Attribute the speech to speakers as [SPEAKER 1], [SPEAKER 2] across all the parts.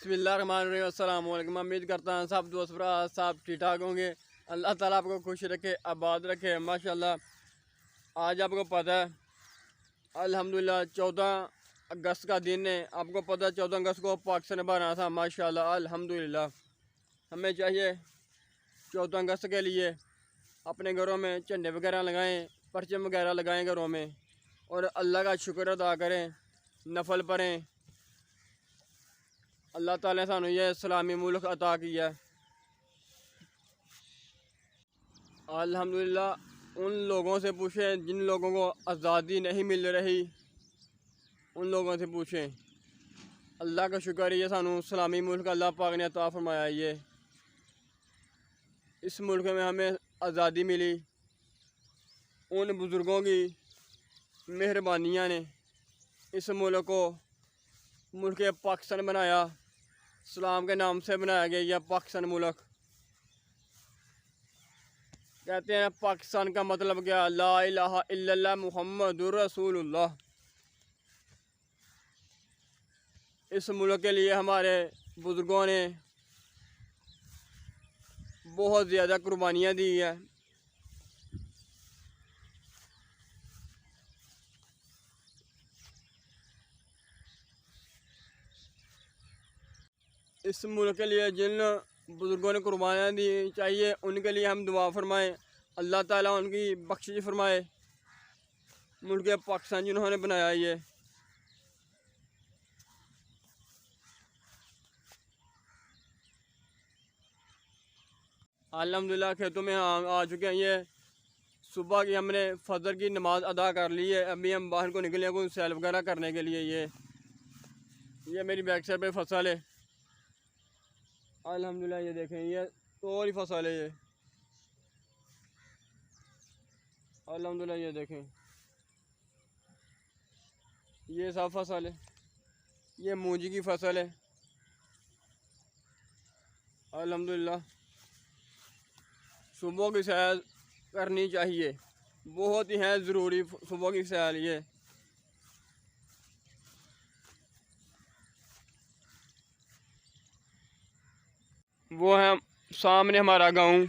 [SPEAKER 1] बिस्मिल्लाहिर्रहमानिर्रहीम। अस्सलाम वालेकुम। उम्मीद करता हूँ सब दोस्त भरा सब ठीक ठाक होंगे। अल्लाह ताला आपको खुश रखे, आबाद रखे, माशाल्लाह। आज आपको पता है अल्हम्दुलिल्लाह 14 अगस्त का दिन है। आपको पता है 14 अगस्त को पाकिस्तान बना था। माशाल्लाह अल्हम्दुलिल्लाह। हमें चाहिए 14 अगस्त के लिए अपने घरों में झंडे वगैरह लगाएँ, परचम वगैरह लगाएँ घरों में, और अल्लाह का शुक्र अदा करें, नफल पढ़ें। अल्लाह ताला ने सानू ये इस्लामी मुल्क अता किया है। अल्हम्दुलिल्लाह उन लोगों से पूछें जिन लोगों को आज़ादी नहीं मिल रही, उन लोगों से पूछें। अल्लाह का शुक्र है ये सानू इस्लामी मुल्क अल्लाह पाक ने अता फरमाया। ये इस मुल्क में हमें आज़ादी मिली उन बुज़ुर्गों की मेहरबानियाँ ने। इस मुल्क को मुल्क पाकिस्तान बनाया, इस्लाम के नाम से बनाया गया यह पाकिस्तान मुल्क। कहते हैं पाकिस्तान का मतलब क्या, ला इलाहा इल्लल्लाह मुहम्मदुर रसूलुल्लाह। इस मुल्क के लिए हमारे बुज़ुर्गों ने बहुत ज़्यादा कुर्बानियाँ दी है। इस मुल्क के लिए जिन बुज़ुर्गों ने कुर्बानियाँ दी चाहिए उनके लिए हम दुआ फरमाएं, अल्लाह ताला उनकी बख्शिश फरमाए। मुल्क पाकिस्तान जिन्होंने बनाया ये अल्हम्दुलिल्लाह खेतों में हम आ चुके हैं। ये सुबह की हमने फजर की नमाज़ अदा कर ली है। अभी हम बाहर को निकले कुछ सैर वगैरह करने के लिए। ये मेरी बैक साइड पे फसल है अल्हम्दुलिल्लाह। ये देखें ये थोड़ी फसल है ये अल्हम्दुलिल्लाह। ये देखें ये सब फसल है, ये मूंजी की फसल है अल्हम्दुलिल्लाह। सुबह की सैर करनी चाहिए, बहुत ही है ज़रूरी सुबह की सैर। ये वो है सामने हमारा गांव।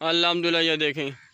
[SPEAKER 1] अल्हम्दुलिल्लाह ये देखें